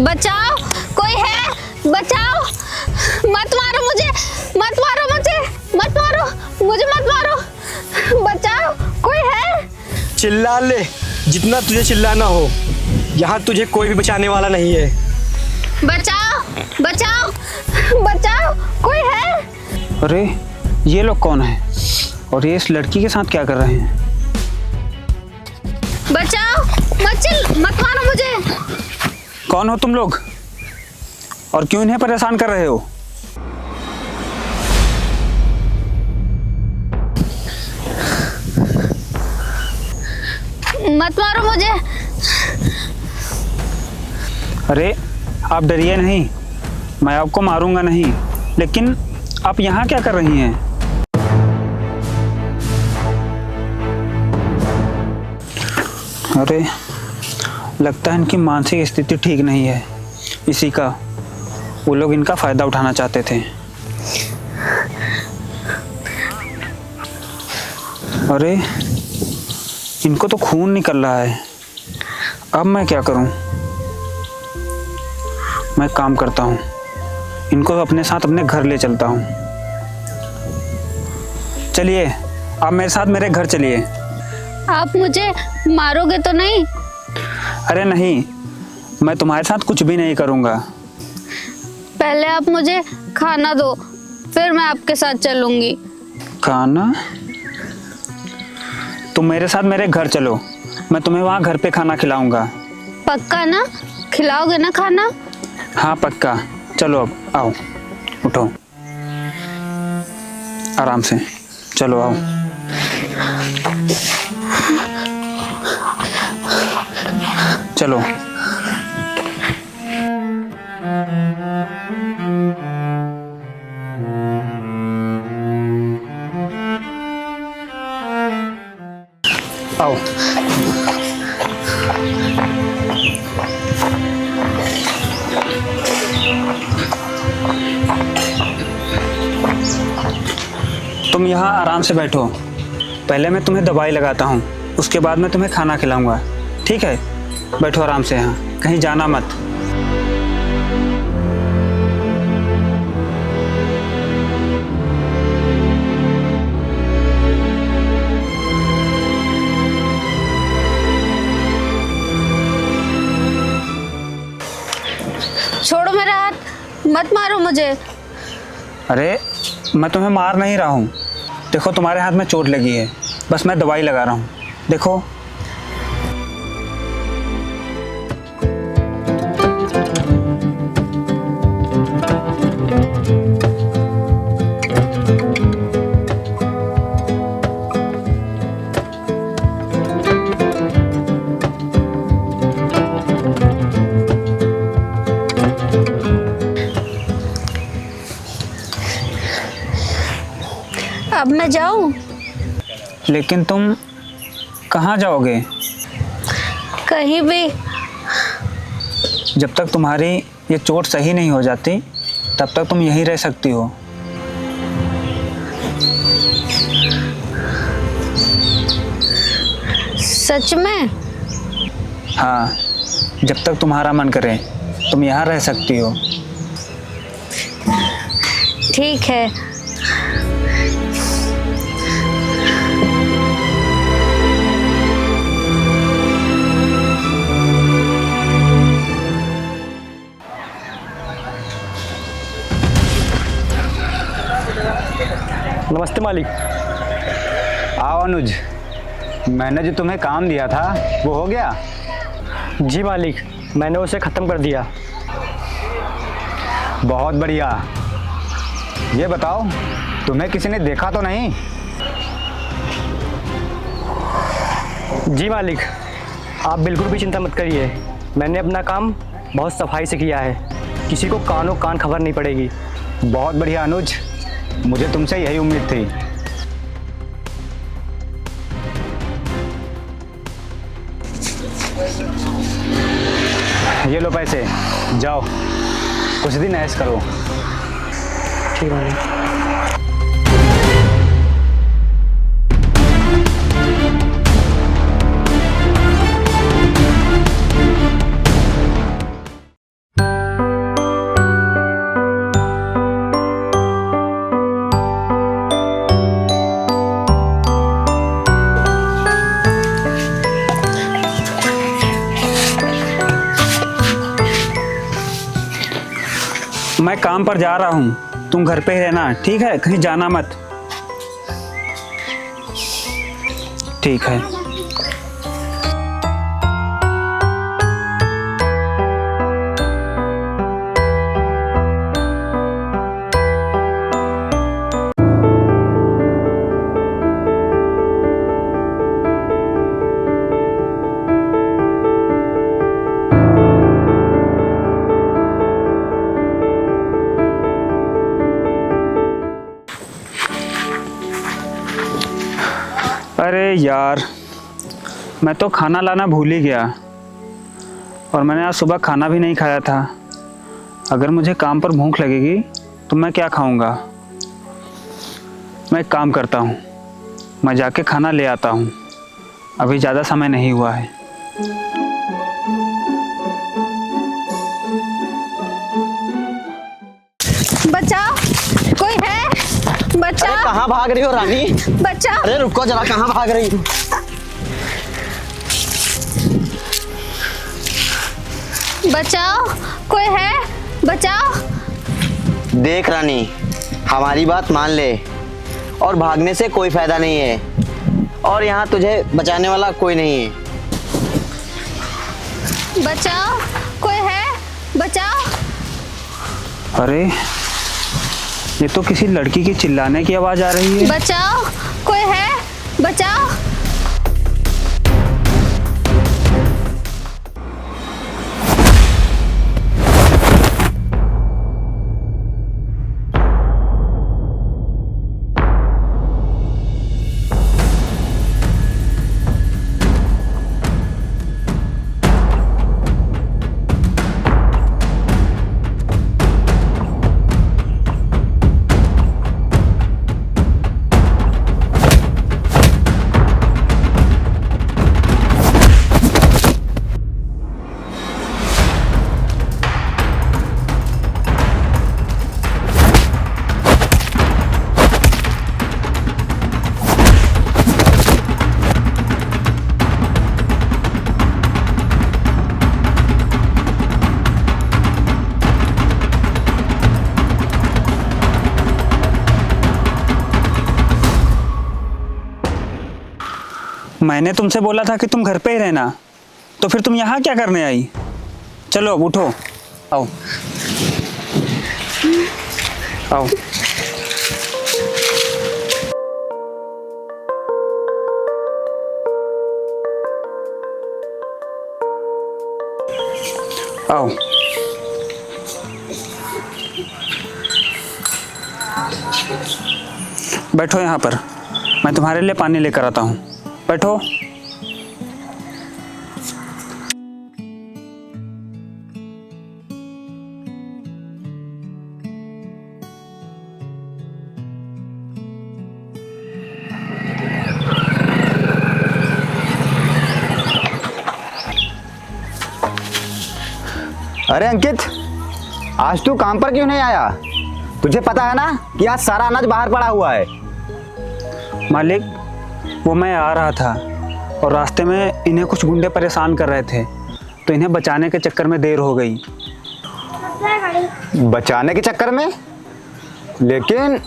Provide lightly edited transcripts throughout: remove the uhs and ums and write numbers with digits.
बचाओ, कोई है? बचाओ, मत मारो मुझे, मत मारो मुझे, मत मारो मुझे, मत मारो, बचाओ, कोई है? चिल्ला ले जितना तुझे चिल्लाना हो, यहाँ तुझे कोई भी बचाने वाला नहीं है। बचाओ, बचाओ, बचाओ, कोई है? अरे ये लोग कौन है और ये इस लड़की के साथ क्या कर रहे हैं? बचाओ, मत मारो मुझे। कौन हो तुम लोग और क्यों इन्हें परेशान कर रहे हो? मत मारो मुझे। अरे आप डरिए नहीं, मैं आपको मारूंगा नहीं, लेकिन आप यहाँ क्या कर रही हैं? अरे लगता है इनकी मानसिक स्थिति ठीक नहीं है, इसी का वो लोग इनका फायदा उठाना चाहते थे। अरे इनको तो खून निकल रहा है, अब मैं क्या करूं? मैं काम करता हूं, इनको अपने साथ अपने घर ले चलता हूं। चलिए आप मेरे साथ मेरे घर चलिए। आप मुझे मारोगे तो नहीं? अरे नहीं, मैं तुम्हारे साथ कुछ भी नहीं करूंगा। पहले आप मुझे खाना दो, फिर मैं आपके साथ चलूंगी। खाना? तुम मेरे साथ मेरे घर चलो, मैं तुम्हें वहाँ घर पे खाना खिलाऊंगा। पक्का ना? खिलाओगे ना खाना? हाँ पक्का। चलो अब आओ, उठो, आराम से चलो, आओ। चलो। आओ। तुम यहाँ आराम से बैठो, पहले मैं तुम्हें दवाई लगाता हूँ, उसके बाद मैं तुम्हें खाना खिलाऊंगा, ठीक है? बैठो आराम से यहाँ, कहीं जाना मत। छोड़ो मेरा हाथ, मत मारो मुझे। अरे मैं तुम्हें मार नहीं रहा हूँ, देखो तुम्हारे हाथ में चोट लगी है, बस मैं दवाई लगा रहा हूँ, देखो। अब मैं जाऊं? लेकिन तुम कहाँ जाओगे? कहीं भी। जब तक तुम्हारी ये चोट सही नहीं हो जाती तब तक तुम यहीं रह सकती हो। सच में? हाँ, जब तक तुम्हारा मन करे तुम यहाँ रह सकती हो। ठीक है। नमस्ते मालिक। आओ अनुज, मैंने जो तुम्हें काम दिया था वो हो गया? जी मालिक, मैंने उसे ख़त्म कर दिया। बहुत बढ़िया। ये बताओ, तुम्हें किसी ने देखा तो नहीं? जी मालिक, आप बिल्कुल भी चिंता मत करिए, मैंने अपना काम बहुत सफाई से किया है, किसी को कानों कान खबर नहीं पड़ेगी। बहुत बढ़िया अनुज, मुझे तुमसे यही उम्मीद थी। ये लो पैसे, जाओ कुछ दिन ऐश करो। ठीक है मालिक। मैं काम पर जा रहा हूँ, तुम घर पे ही रहना, ठीक है? कहीं जाना मत। ठीक है। अरे यार, मैं तो खाना लाना भूल ही गया और मैंने आज सुबह खाना भी नहीं खाया था। अगर मुझे काम पर भूख लगेगी तो मैं क्या खाऊंगा? मैं एक काम करता हूँ, मैं जाके खाना ले आता हूँ। अभी ज़्यादा समय नहीं हुआ है। बचाओ, कोई है? बचाओ, कहाँ भाग रही हो रानी? बचाओ, अरे रुको जरा, कहाँ भाग रही हो? बचाओ, कोई है? बचाओ। देख रानी, हमारी बात मान ले और भागने से कोई फायदा नहीं है और यहाँ तुझे बचाने वाला कोई नहीं है। बचाओ, कोई है? बचाओ। अरे ये तो किसी लड़की की चिल्लाने की आवाज़ आ रही है। बचाओ, कोई है? बचाओ। मैंने तुमसे बोला था कि तुम घर पे ही रहना, तो फिर तुम यहाँ क्या करने आई? चलो अब उठो, आओ आओ। आओ। बैठो यहाँ पर, मैं तुम्हारे लिए पानी लेकर आता हूँ। बैठो। अरे अंकित, आज तू काम पर क्यों नहीं आया? तुझे पता है ना कि आज सारा अनाज बाहर पड़ा हुआ है। मालिक, वो मैं आ रहा था और रास्ते में इन्हें कुछ गुंडे परेशान कर रहे थे, तो इन्हें बचाने के चक्कर में देर हो गई। बचाने के चक्कर में? लेकिन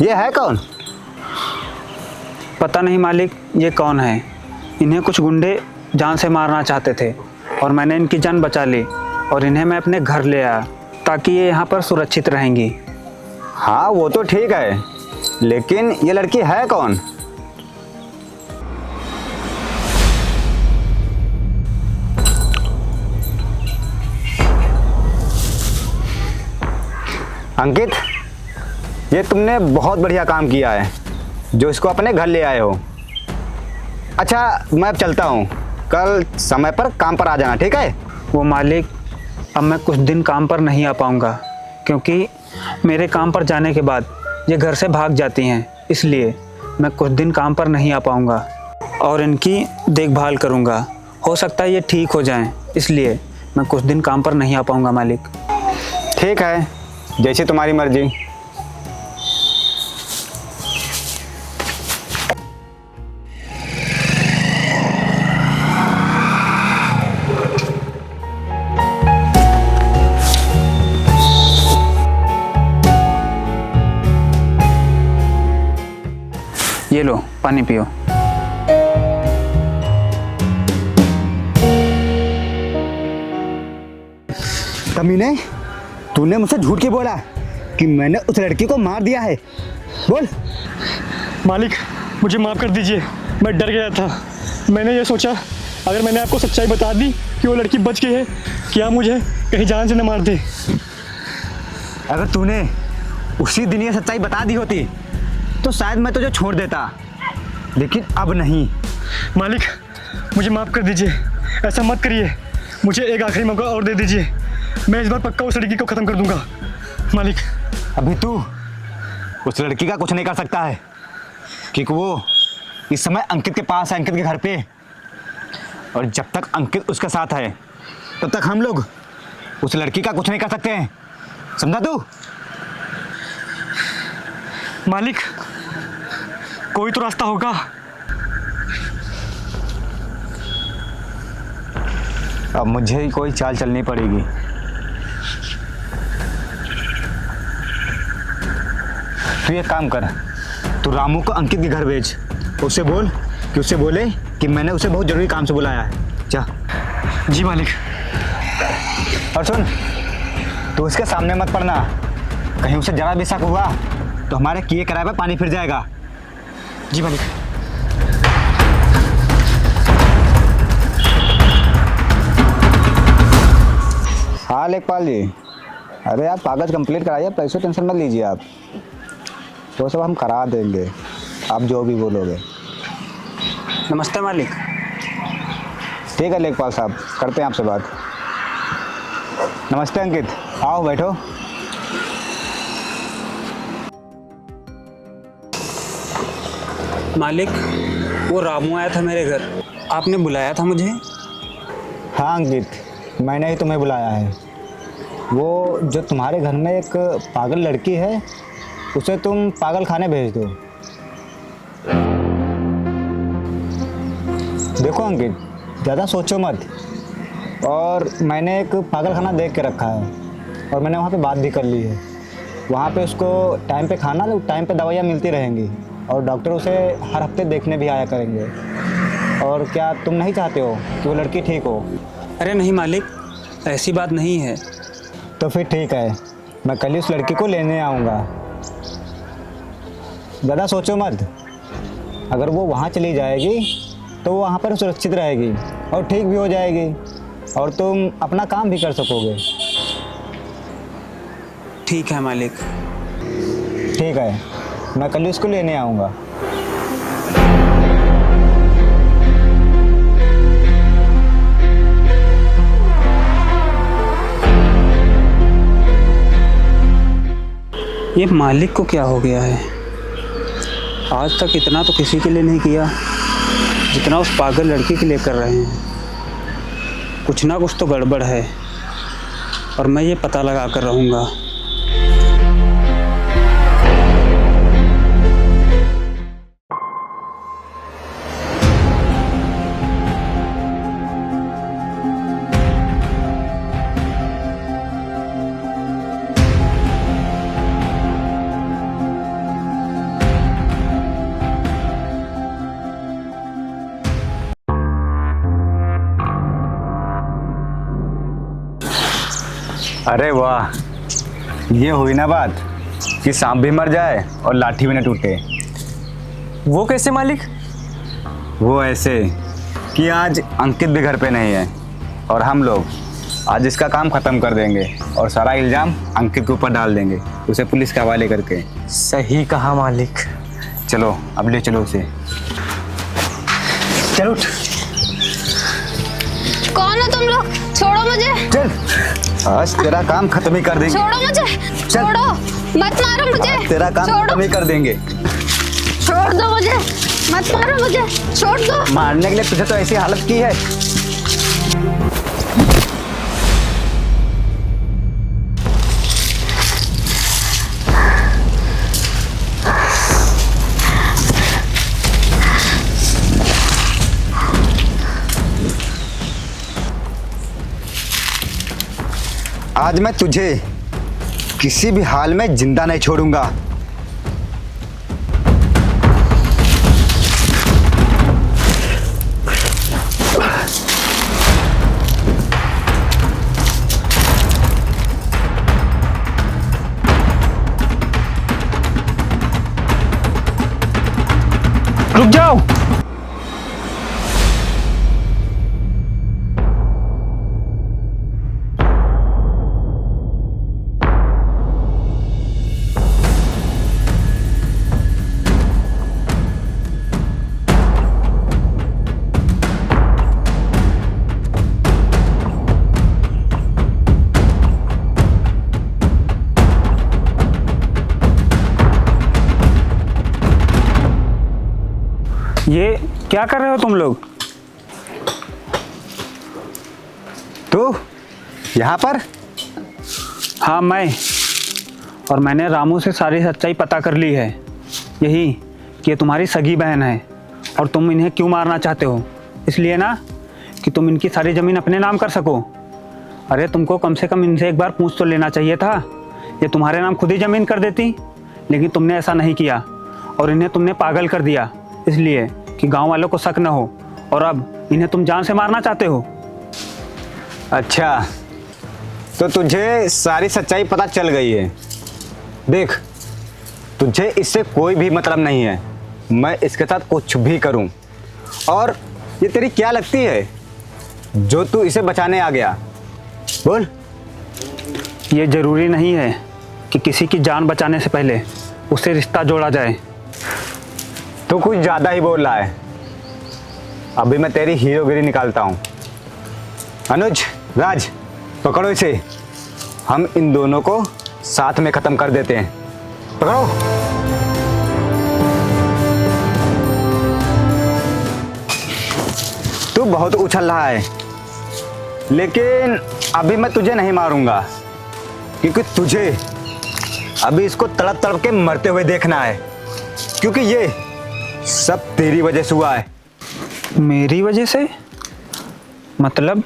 ये है कौन? पता नहीं मालिक, ये कौन है। इन्हें कुछ गुंडे जान से मारना चाहते थे और मैंने इनकी जान बचा ली और इन्हें मैं अपने घर ले आया ताकि ये यहाँ पर सुरक्षित रहेंगी। हाँ वो तो ठीक है, लेकिन ये लड़की है कौन? अंकित, ये तुमने बहुत बढ़िया काम किया है जो इसको अपने घर ले आए हो। अच्छा मैं अब चलता हूँ, कल समय पर काम पर आ जाना, ठीक है? वो मालिक, अब मैं कुछ दिन काम पर नहीं आ पाऊँगा क्योंकि मेरे काम पर जाने के बाद ये घर से भाग जाती हैं, इसलिए मैं कुछ दिन काम पर नहीं आ पाऊँगा और इनकी देखभाल करूँगा। हो सकता है ये ठीक हो जाएं, इसलिए मैं कुछ दिन काम पर नहीं आ पाऊँगा मालिक। ठीक है, जैसी तुम्हारी मर्जी। पानी पियो। कमीने, तूने मुझसे झूठ क्यों बोला कि मैंने उस लड़की को मार दिया है? बोल। मालिक, मुझे माफ़ कर दीजिए, मैं डर गया था। मैंने ये सोचा अगर मैंने आपको सच्चाई बता दी कि वो लड़की बच गई है, क्या मुझे कहीं जान से न मार दे। अगर तूने उसी दिन ये सच्चाई बता दी होती तो शायद मैं तुझे छोड़ देता, लेकिन अब नहीं। मालिक, मुझे माफ़ कर दीजिए, ऐसा मत करिए, मुझे एक आखिरी मौका और दे दीजिए। मैं इस बार पक्का उस लड़की को ख़त्म कर दूंगा। मालिक, अभी तू उस लड़की का कुछ नहीं कर सकता है, क्योंकि वो इस समय अंकित के पास है, अंकित के घर पे। और जब तक अंकित उसके साथ है तब तक हम लोग उस लड़की का कुछ नहीं कर सकते हैं, समझा तू? मालिक, कोई तो रास्ता होगा। अब मुझे ही कोई चाल चलनी पड़ेगी। तू एक काम कर, तू रामू को अंकित के घर भेज, उससे बोल कि उससे बोले कि मैंने उसे बहुत जरूरी काम से बुलाया है। जा। जी मालिक। और सुन, तू उसके सामने मत पड़ना, कहीं उसे जरा भी शक हुआ तो हमारे किए कराए पे पानी फिर जाएगा। जी मालिक। हाँ लेखपाल जी, अरे आप कागज़ कंप्लीट कराइए, पैसे टेंशन मत लीजिए आप, वो सब हम करा देंगे, आप जो भी बोलोगे। नमस्ते मालिक। ठीक है लेखपाल साहब, करते हैं आपसे बात। नमस्ते अंकित, आओ बैठो। मालिक, वो रामू आया था मेरे घर, आपने बुलाया था मुझे? हाँ अंकित, मैंने ही तुम्हें बुलाया है। वो जो तुम्हारे घर में एक पागल लड़की है, उसे तुम पागल खाने भेज दो। देखो अंकित, ज़्यादा सोचो मत। और मैंने एक पागल खाना देख के रखा है और मैंने वहाँ पे बात भी कर ली है। वहाँ पे उसको टाइम पे खाना, टाइम पे दवाइयाँ मिलती रहेंगी और डॉक्टर उसे हर हफ्ते देखने भी आया करेंगे। और क्या तुम नहीं चाहते हो कि वो लड़की ठीक हो? अरे नहीं मालिक, ऐसी बात नहीं है। तो फिर ठीक है, मैं कल ही उस लड़की को लेने आऊँगा। ज़्यादा सोचो मत, अगर वो वहाँ चली जाएगी तो वो वहाँ पर सुरक्षित रहेगी और ठीक भी हो जाएगी और तुम अपना काम भी कर सकोगे। ठीक है मालिक। ठीक है, मैं कल ही उसको लेने आऊँगा। ये मालिक को क्या हो गया है? आज तक इतना तो किसी के लिए नहीं किया जितना उस पागल लड़की के लिए कर रहे हैं। कुछ ना कुछ तो गड़बड़ है और मैं ये पता लगा कर रहूँगा। अरे वाह, ये हुई ना बात कि सांप भी मर जाए और लाठी भी न टूटे। वो कैसे मालिक? वो ऐसे कि आज अंकित भी घर पे नहीं है और हम लोग आज इसका काम ख़त्म कर देंगे और सारा इल्ज़ाम अंकित के ऊपर डाल देंगे, उसे पुलिस के हवाले करके। सही कहा मालिक। चलो अब ले चलो उसे। चलो उठ। कौन हो तुम लोग? छोड़ो मुझे। चल, आज तेरा काम खत्म ही कर देंगे। छोड़ो मुझे। छोड़ो, मत मारो मुझे। आज तेरा काम छोड़ो। खत्म ही कर देंगे। छोड़ दो मुझे, मत मारो मुझे, छोड़ दो। मारने के लिए तुझे तो ऐसी हालत की है। आज मैं तुझे किसी भी हाल में जिंदा नहीं छोड़ूंगा। रुक जाओ। ये क्या कर रहे हो तुम लोग? तू यहाँ पर? हाँ मैं। और मैंने रामू से सारी सच्चाई पता कर ली है। यही कि ये तुम्हारी सगी बहन है और तुम इन्हें क्यों मारना चाहते हो? इसलिए ना कि तुम इनकी सारी ज़मीन अपने नाम कर सको। अरे तुमको कम से कम इनसे एक बार पूछ तो लेना चाहिए था। ये तुम्हारे नाम खुद ही ज़मीन कर देती, लेकिन तुमने ऐसा नहीं किया और इन्हें तुमने पागल कर दिया, इसलिए कि गांव वालों को शक न हो। और अब इन्हें तुम जान से मारना चाहते हो। अच्छा, तो तुझे सारी सच्चाई पता चल गई है। देख, तुझे इससे कोई भी मतलब नहीं है। मैं इसके साथ कुछ भी करूं। और ये तेरी क्या लगती है जो तू इसे बचाने आ गया? बोल। ये ज़रूरी नहीं है कि किसी की जान बचाने से पहले उससे रिश्ता जोड़ा जाए। तू कुछ ज़्यादा ही बोल रहा है। अभी मैं तेरी हीरोगिरी निकालता हूँ। अनुज, राज, पकड़ो इसे। हम इन दोनों को साथ में ख़त्म कर देते हैं। पकड़ो। तू बहुत उछल रहा है, लेकिन अभी मैं तुझे नहीं मारूंगा, क्योंकि तुझे अभी इसको तड़प तड़प के मरते हुए देखना है, क्योंकि ये सब तेरी वजह से हुआ है। मेरी वजह से? मतलब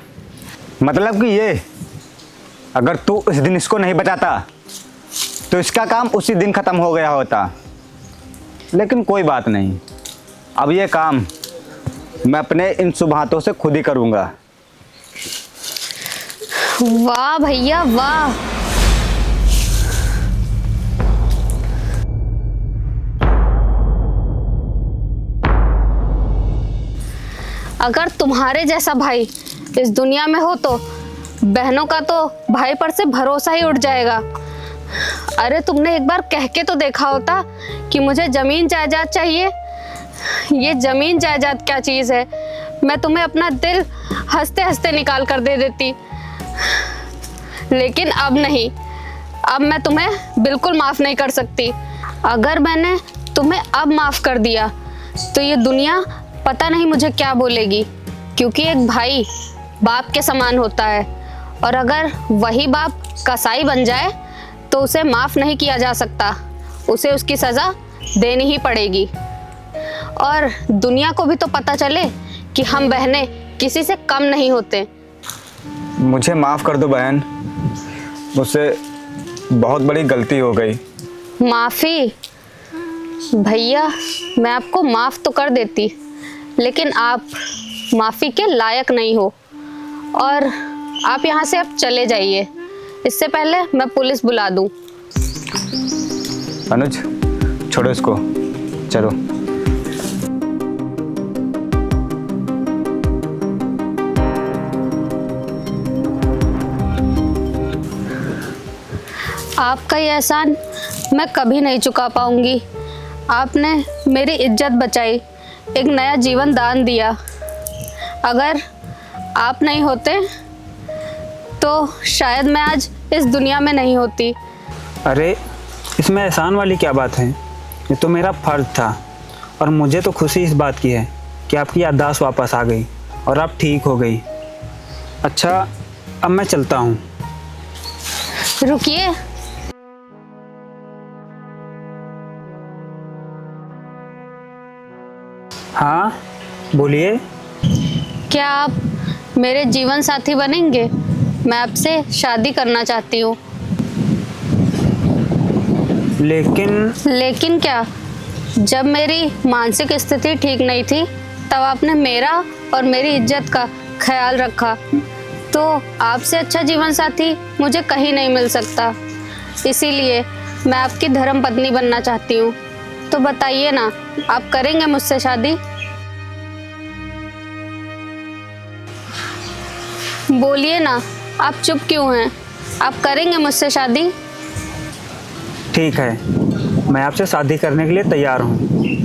कि ये, अगर तू उस दिन इसको नहीं बचाता तो इसका काम उसी दिन खत्म हो गया होता। लेकिन कोई बात नहीं, अब ये काम मैं अपने इन शुभ हाथों से खुद ही करूँगा। वाह भैया वाह। अगर तुम्हारे जैसा भाई इस दुनिया में हो तो बहनों का तो भाई पर से भरोसा ही उठ जाएगा। अरे तुमने एक बार कह के तो देखा होता कि मुझे जमीन जायदाद चाहिए। ये जमीन जायदाद क्या चीज़ है? मैं तुम्हें अपना दिल हंसते हंसते निकाल कर दे देती, लेकिन अब नहीं। अब मैं तुम्हें बिल्कुल माफ़ नहीं कर सकती। अगर मैंने तुम्हें अब माफ़ कर दिया तो ये दुनिया पता नहीं मुझे क्या बोलेगी, क्योंकि एक भाई बाप के समान होता है, और अगर वही बाप कसाई बन जाए तो उसे माफ़ नहीं किया जा सकता। उसे उसकी सज़ा देनी ही पड़ेगी। और दुनिया को भी तो पता चले कि हम बहनें किसी से कम नहीं होते। मुझे माफ़ कर दो बहन, मुझसे बहुत बड़ी गलती हो गई। माफ़ी? भैया मैं आपको माफ़ तो कर देती, लेकिन आप माफ़ी के लायक नहीं हो, और आप यहाँ से अब चले जाइए, इससे पहले मैं पुलिस बुला दूँ। अनुज, छोड़ो इसको, चलो। आपका ये एहसान मैं कभी नहीं चुका पाऊंगी। आपने मेरी इज्जत बचाई, एक नया जीवन दान दिया। अगर आप नहीं होते तो शायद मैं आज इस दुनिया में नहीं होती। अरे इसमें एहसान वाली क्या बात है? ये तो मेरा फ़र्ज था, और मुझे तो खुशी इस बात की है कि आपकी याददाश्त वापस आ गई और आप ठीक हो गई। अच्छा, अब मैं चलता हूँ। रुकिए। हाँ बोलिए। क्या आप मेरे जीवन साथी बनेंगे? मैं आपसे शादी करना चाहती हूँ। लेकिन क्या? जब मेरी मानसिक स्थिति ठीक नहीं थी तब आपने मेरा और मेरी इज्जत का ख्याल रखा, तो आपसे अच्छा जीवन साथी मुझे कहीं नहीं मिल सकता। इसीलिए मैं आपकी धर्म पत्नी बनना चाहती हूँ। तो बताइए ना, आप करेंगे मुझसे शादी? बोलिए ना, आप चुप क्यों हैं? आप करेंगे मुझसे शादी? ठीक है, मैं आपसे शादी करने के लिए तैयार हूँ।